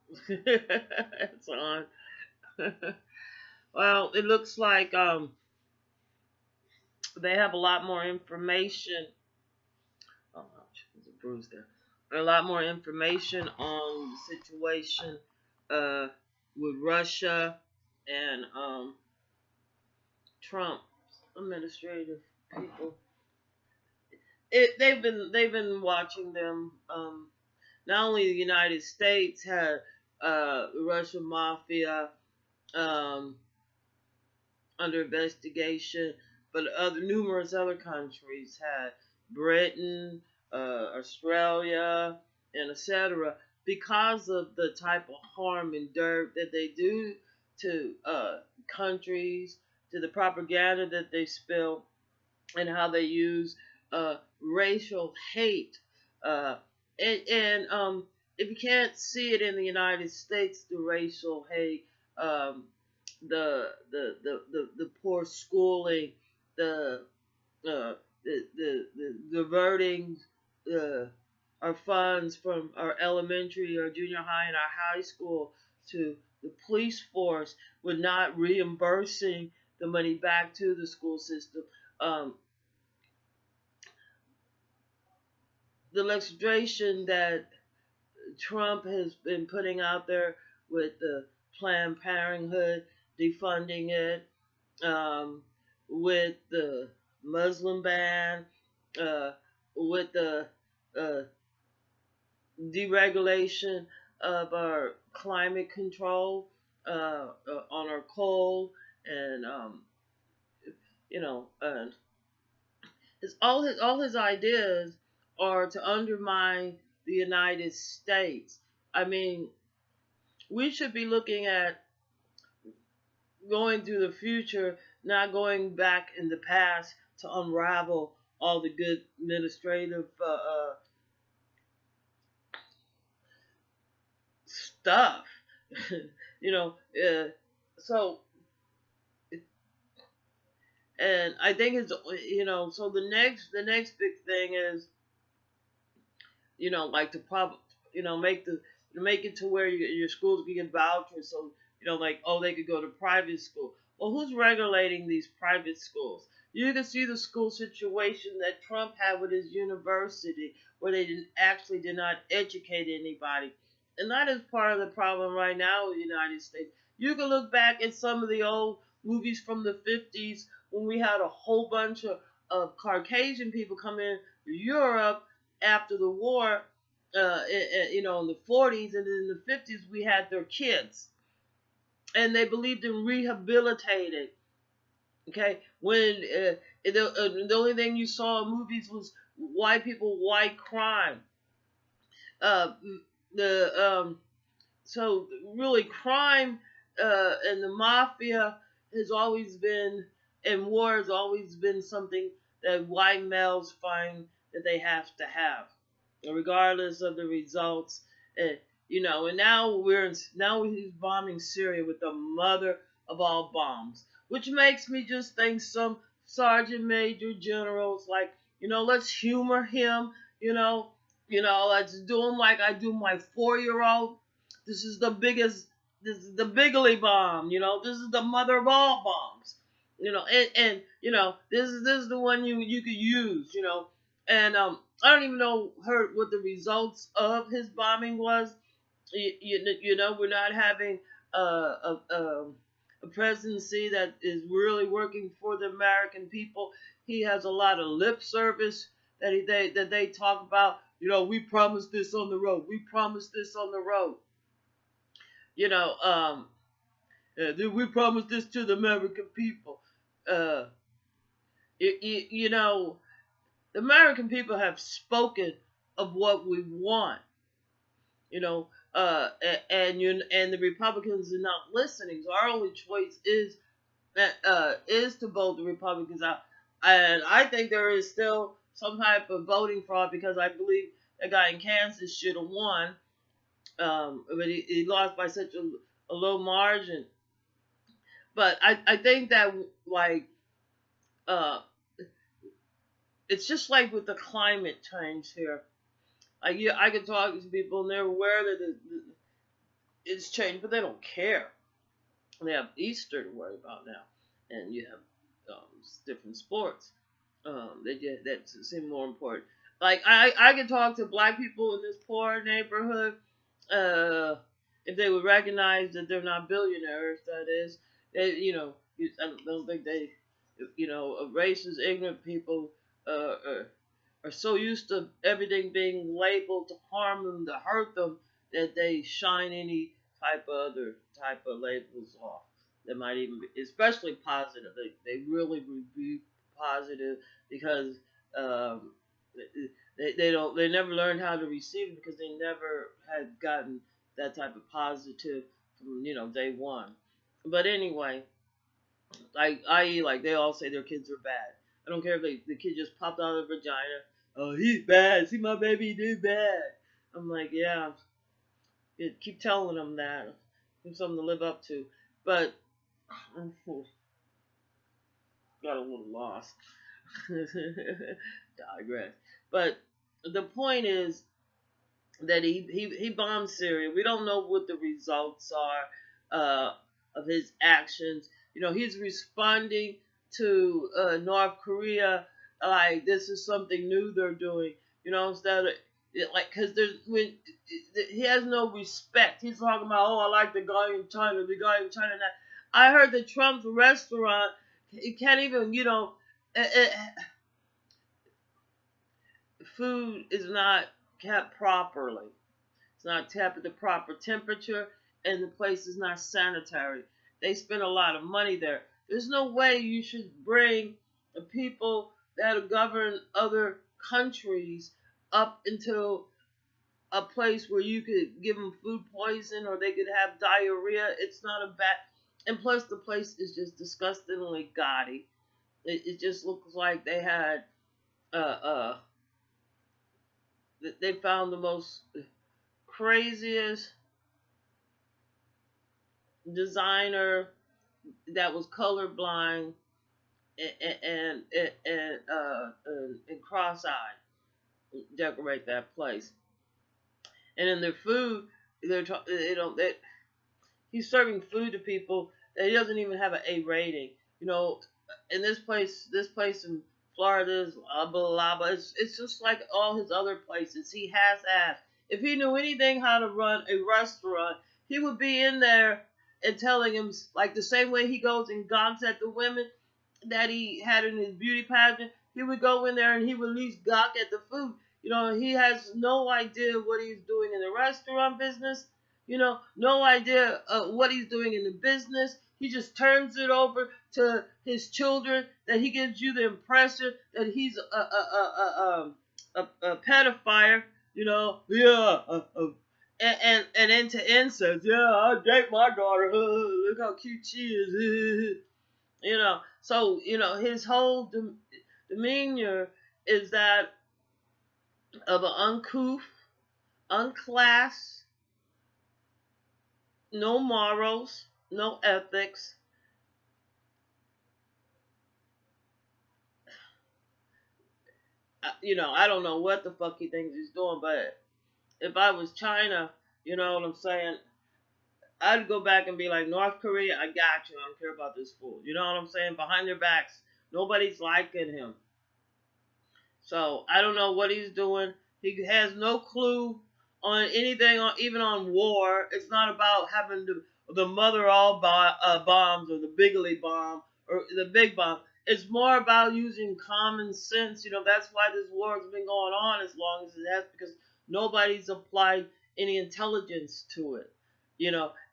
It's on. Well, it looks like they have a lot more information. Oh, ouch, there's a bruise there. A lot more information on the situation uh, with Russia and Trump administrative people. They've been watching them. Not only the United States had the Russian mafia um, under investigation, but other numerous other countries had Britain, Australia, and etc. Because of the type of harm and dirt that they do to countries, to the propaganda that they spill, and how they use racial hate. Uh, and if you can't see it in the United States, the racial hate, um, the poor schooling, the the diverting uh, our funds from our elementary or junior high and our high school to the police force, with not reimbursing the money back to the school system. Um, the legislation that Trump has been putting out there with the Planned Parenthood, defunding it, um, with the Muslim ban, uh, with the uh, deregulation of our climate control on our coal, and and all his ideas are to undermine the United States. I mean, we should be looking at going to the future, not going back in the past to unravel all the good administrative stuff. you know, uh, so and I think it's so the next big thing is like to make it to where your schools can get vouchers, so like, oh, they could go to private school. Well, who's regulating these private schools? You can see the school situation that Trump had with his university, where they did not educate anybody, and that is part of the problem right now in the United States. You can look back at some of the old movies from the 50s, when we had a whole bunch of Caucasian people come in Europe after the war, in the 40s, and in the 50s we had their kids, and they believed in rehabilitating. Okay, when the only thing you saw in movies was white people, white crime. Uh, the So really, crime and the mafia has always been, and war has always been something that white males find that they have to have, regardless of the results. And and now he's bombing Syria with the mother of all bombs, which makes me just think some sergeant major generals, like, let's humor him. Let's do him like I do my 4-year old. This is the biggest. This is the Bigley bomb. This is the mother of all bombs. And this is the one you could use. And I don't even heard what the results of his bombing was. We're not having a presidency that is really working for the American people. He has a lot of lip service that they talk about. We promised this on the road. We promised this on the road. You know, um, we promised this to the American people. Uh, you know, the American people have spoken of what we want. And the Republicans are not listening. So our only choice is to vote the Republicans out. And I think there is still some type of voting fraud, because I believe that guy in Kansas should have won, but he lost by such a low margin. But I think that, like, uh, it's just like with the climate change here. I could talk to people, and they're aware that it's changed, but they don't care. They have Easter to worry about now, and you have different sports. That seem more important. Like I can talk to black people in this poor neighborhood, uh, if they would recognize that they're not billionaires. That is, I don't think they, racist, ignorant people, are so used to everything being labeled to harm them, to hurt them, that they shine any type of other type of labels off. That might even be, especially positive. They really would be positive because um, they never learned how to receive it because they never had gotten that type of positive from day one. But anyway, like they all say their kids are bad. I don't care if the kid just popped out of the vagina. Oh, he's bad. See my baby do bad. I'm like, yeah, keep telling them that. Give something to live up to. But got a little lost. Digress. But the point is that he bombed Syria. We don't know what the results are of his actions. He's responding to North Korea like this is something new they're doing. Instead of like because there's when he has no respect. He's talking about I like the guy in China, the guy in China. Now, I heard that Trump's restaurant he can't even food is not kept properly. It's not kept at the proper temperature, and the place is not sanitary. They spend a lot of money there. There's no way you should bring the people that govern other countries up into a place where you could give them food poison or they could have diarrhea. It's not a bad. And plus, the place is just disgustingly gaudy. It just looks like they had they found the most craziest designer that was colorblind and cross-eyed decorate that place. And in their food, they don't. He's serving food to people that he doesn't even have an A rating. In this place in Florida is blah blah blah. It's just like all his other places. He has asked. If he knew anything how to run a restaurant, he would be in there and telling him like the same way he goes and gawks at the women that he had in his beauty pageant. He would go in there and he would at least gawk at the food. He has no idea what he's doing in the restaurant business. No idea what he's doing in the business. He just turns it over to his children. That he gives you the impression that he's a pedophile. Yeah, and end to end says, yeah, I'll date my daughter. Look how cute she is. So his whole demeanor is that of an uncouth, unclassed, no morals, no ethics. I don't know what the fuck he thinks he's doing, but if I was China, you know what I'm saying, I'd go back and be like, North Korea, I got you. I don't care about this fool. You know what I'm saying? Behind their backs, nobody's liking him. So I don't know what he's doing. He has no clue on anything, even on war. It's not about having the mother all bombs or the bigly bomb or the big bomb. It's more about using common sense. That's why this war has been going on as long as it has, because nobody's applied any intelligence to it.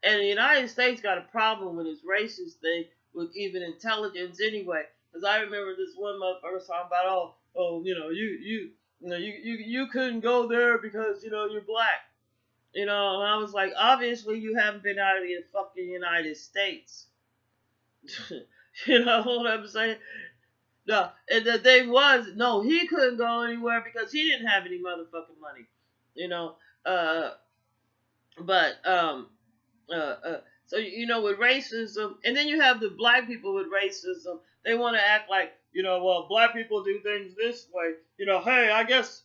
And the United States got a problem with this racist thing with even intelligence anyway. Because I remember this one motherfucker talking about, you couldn't go there because you're black. And I was like, obviously you haven't been out of the fucking United States. You know what I'm saying? No, and the thing was, no, he couldn't go anywhere because he didn't have any motherfucking money. You know, uh, but so with racism, and then you have the black people with racism. They want to act like well, black people do things this way. Hey, I guess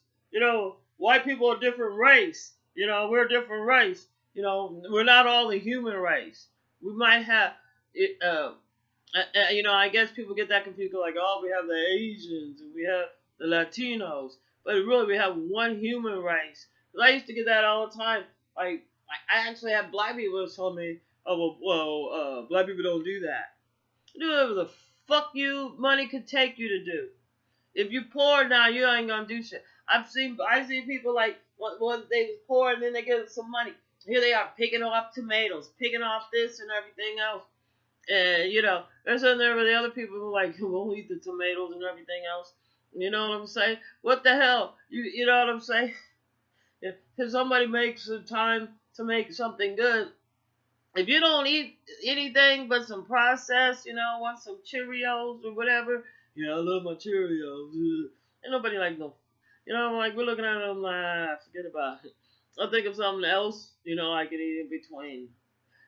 white people are a different race. We're a different race. we're not all the human race. We might have it. I guess people get that confused. Like, oh, we have the Asians and we have the Latinos, but really we have one human race. 'Cause I used to get that all the time. Like I actually had black people tell me, oh well, black people don't do that. Do whatever the fuck you money could take you to do. If you poor now, you ain't gonna do shit. I see people like when they was poor and then they get some money. Here they are picking off tomatoes, picking off this and everything else. And they're sitting there with the other people who like won't eat the tomatoes and everything else. You know what I'm saying? What the hell? You know what I'm saying? If somebody makes the time to make something good, if you don't eat anything but some processed, want some Cheerios or whatever, I love my Cheerios. Ain't nobody like no, like we're looking at them like, forget about it. I'll think of something else, I could eat in between.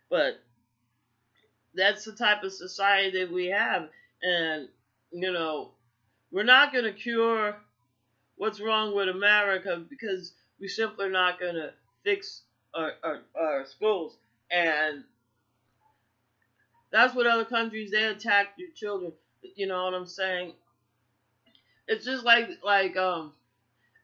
But that's the type of society that we have. And, we're not going to cure what's wrong with America because we simply are not going to fix our schools. And that's what other countries, they attack your children. You know what I'm saying? It's just like I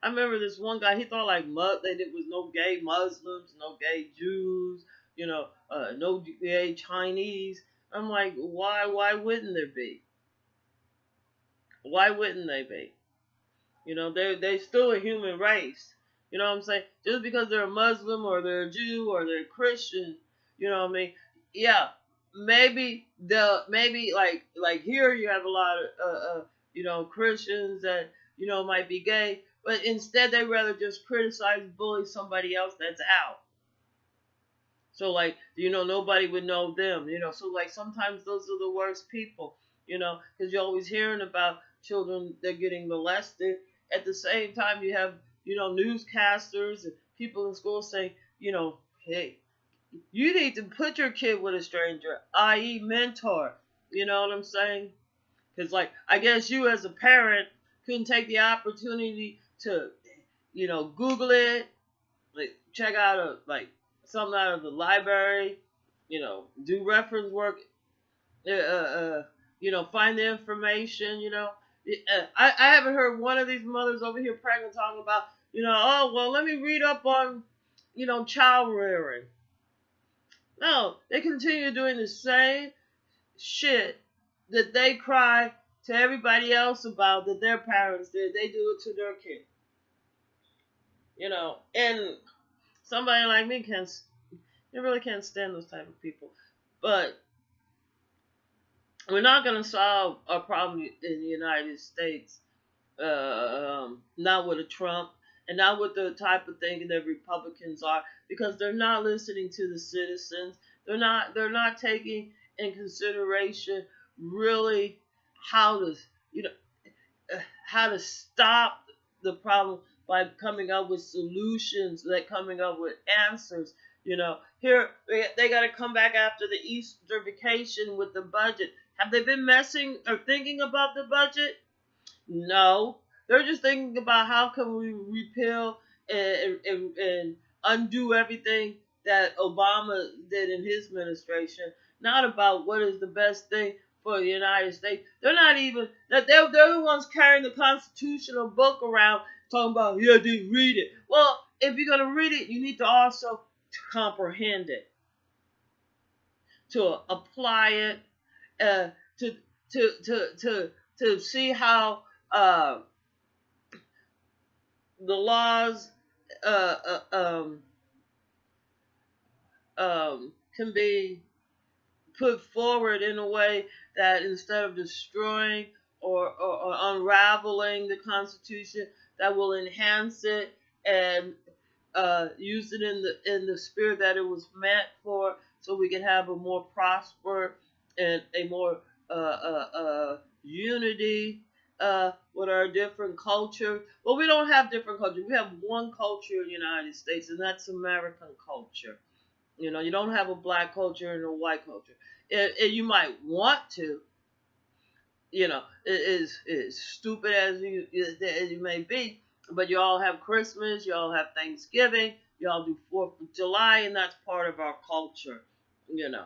remember this one guy, he thought like there was no gay Muslims, no gay Jews, no gay Chinese. I'm like, why wouldn't there be? Why wouldn't they be? They still a human race. You know what I'm saying? Just because they're a Muslim or they're a Jew or they're a Christian, you know what I mean? Yeah, maybe like here you have a lot of Christians that might be gay, but instead they rather just criticize, bully somebody else that's out. So like nobody would know them. So like sometimes those are the worst people. Because you're always hearing about children that are getting molested. At the same time, you have newscasters and people in school saying, hey, you need to put your kid with a stranger, i.e., mentor. You know what I'm saying? Because, like, I guess you as a parent couldn't take the opportunity to, Google it, like, check out something out of the library, do reference work, find the information. I haven't heard one of these mothers over here pregnant talking about, oh well, let me read up on, child rearing. No, they continue doing the same shit that they cry to everybody else about that their parents did. They do it to their kid. And somebody like me you really can't stand those type of people. But we're not going to solve a problem in the United States, not with a Trump, and not with the type of thinking that Republicans are, because they're not listening to the citizens. They're not taking in consideration really how to stop the problem by coming up with solutions, like coming up with answers. Here they got to come back after the Easter vacation with the budget. Have they been messing or thinking about the budget? No. They're just thinking about how can we repeal and undo everything that Obama did in his administration, not about what is the best thing for the United States. They're not even that they're the ones carrying the constitutional book around talking about, yeah, they read it. Well, if you're gonna read it, you need to also comprehend it, to apply it, to see how the laws can be put forward in a way that instead of destroying or unraveling the Constitution, that will enhance it and use it in the spirit that it was meant for, so we can have a more prosper and a more unity with our different culture. Well, we don't have different cultures. We have one culture in the United States, and that's American culture. You don't have a black culture and a white culture. You might want to, as stupid as you may be, but you all have Christmas, you all have Thanksgiving, y'all do 4th of July, and that's part of our culture, you know.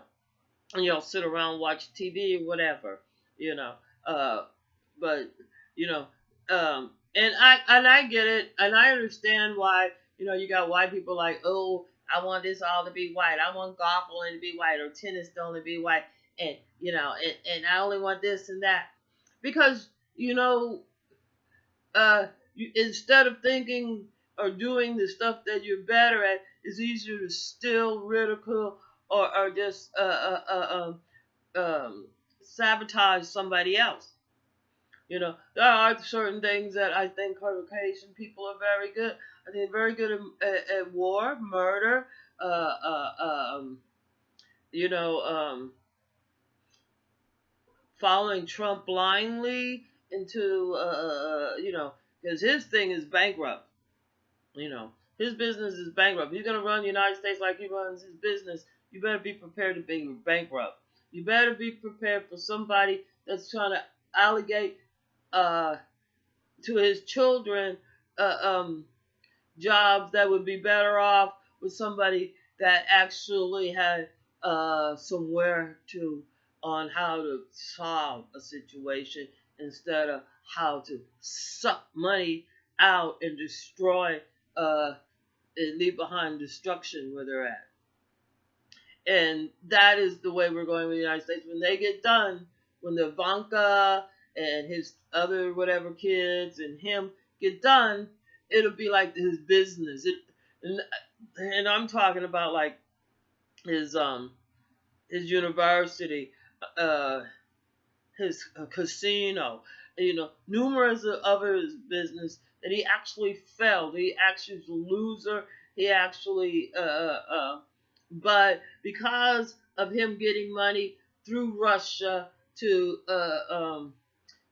And y'all sit around, watch TV or whatever, you know. Uh, but you know, and I get it, and I understand why. You got white people like, oh, I want this all to be white. I want golf only to be white, or tennis to only be white, and and I only want this and that, because you know, instead of thinking or doing the stuff that you're better at, it's easier to still ridicule or just sabotage somebody else. There are certain things that I think Caucasian people are very good. I think very good at war, murder, uh, you know, following Trump blindly into, because his thing is bankrupt. His business is bankrupt. If you're gonna run the United States like he runs his business, you better be prepared to be bankrupt. You better be prepared for somebody that's trying to allegate uh, to his children uh, um, jobs that would be better off with somebody that actually had somewhere to on how to solve a situation instead of how to suck money out and destroy and leave behind destruction where they're at. And that is the way we're going with the United States. When they get done, when the Ivanka and his other whatever kids and him get done, it'll be like his business. And I'm talking about like his university, his casino, numerous other business that he actually failed. He actually was a loser. He actually, but because of him getting money through Russia to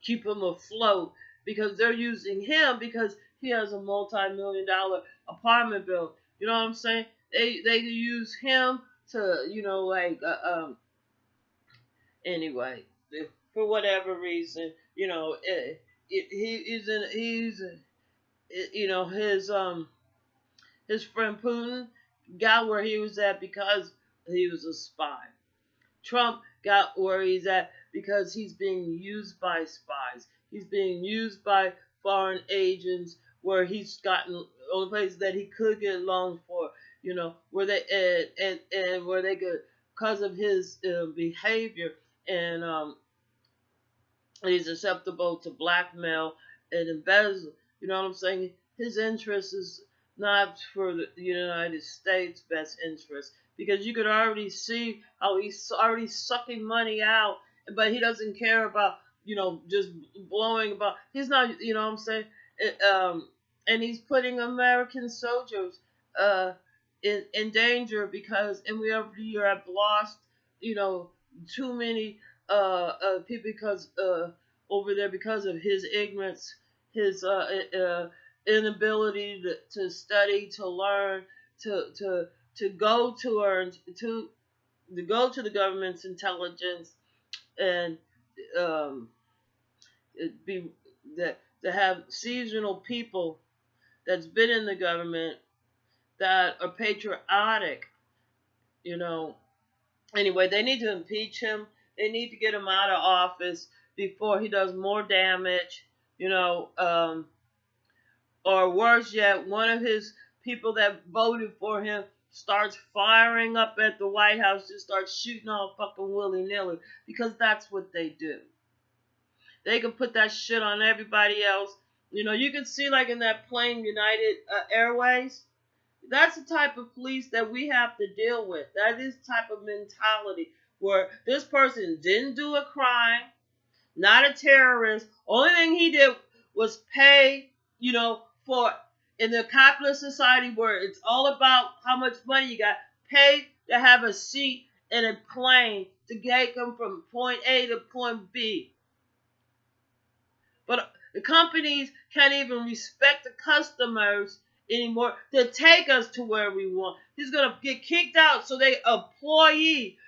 keep him afloat, because they're using him because he has a multi-million-dollar apartment bill. You know what I'm saying? They use him to anyway, for whatever reason, his friend Putin got where he was at because he was a spy. Trump got where he's at because he's being used by spies. He's being used by foreign agents where he's gotten only places that he could get loans for, where they and where they could, because of his behavior, and he's acceptable to blackmail and embezzle. You know what I'm saying? His interest is not for the United States' best interest, because you could already see how he's already sucking money out, but he doesn't care about just blowing about. He's not, what I'm saying, and he's putting American soldiers in danger because, and we already have lost too many people because over there because of his ignorance, his inability to study, to learn, to go to the government's intelligence, and be that to have seasonal people that's been in the government that are patriotic. Anyway, they need to impeach him. They need to get him out of office before he does more damage. Or worse yet, one of his people that voted for him starts firing up at the White House, just starts shooting all fucking willy-nilly, because that's what they do. They can put that shit on everybody else. You can see like in that plane, United Airways, that's the type of police that we have to deal with. That is the type of mentality where this person didn't do a crime, not a terrorist. Only thing he did was pay, for, in the capitalist society where it's all about how much money you got, pay to have a seat in a plane to get them from point A to point B. But the companies can't even respect the customers anymore to take us to where we want. He's going to get kicked out, so they employee,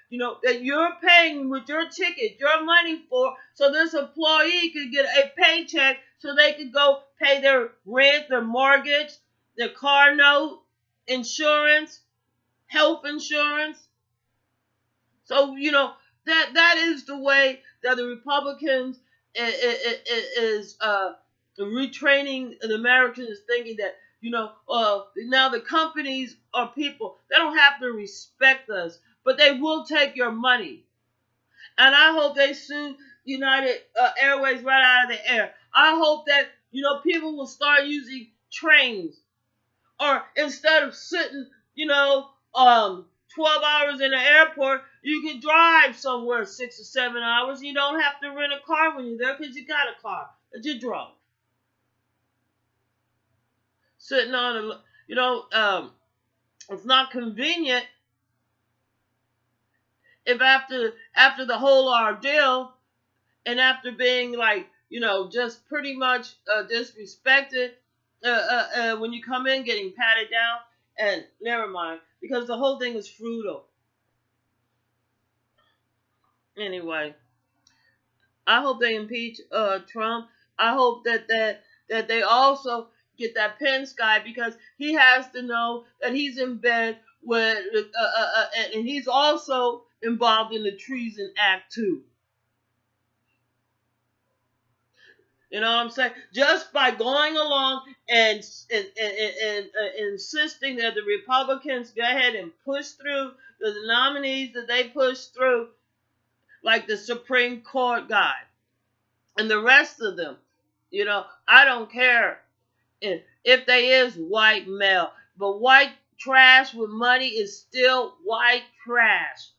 that you're paying with your ticket, your money for, so this employee could get a paycheck so they could go pay their rent, their mortgage, their car note, insurance, health insurance. So, that is the way that the Republicans is retraining the Americans, thinking that, now the companies are people. They don't have to respect us, but they will take your money. And I hope they sue United Airways right out of the air. I hope that, people will start using trains, or instead of sitting, 12 hours in the airport, you can drive somewhere 6 or 7 hours. You don't have to rent a car when you're there because you got a car that you drove. Sitting on a, it's not convenient if after the whole ordeal, and after being like, just pretty much disrespected, when you come in getting patted down, and never mind, because the whole thing is frugal. Anyway, I hope they impeach Trump. I hope that they also get that Pence guy, because he has to know that he's in bed with and he's also involved in the Treason Act too. You know what I'm saying? Just by going along and insisting that the Republicans go ahead and push through the nominees that they push through, like the Supreme Court guy and the rest of them. I don't care if they is white male, but white trash with money is still white trash.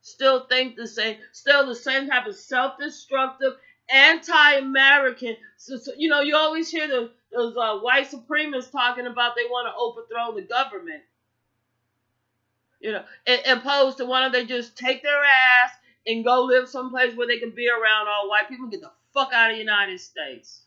Still think the same, still the same type of self-destructive, anti-American. So, you always hear those white supremacists talking about they want to overthrow the government. Opposed to, why don't they just take their ass and go live someplace where they can be around all white people and get the fuck out of the United States.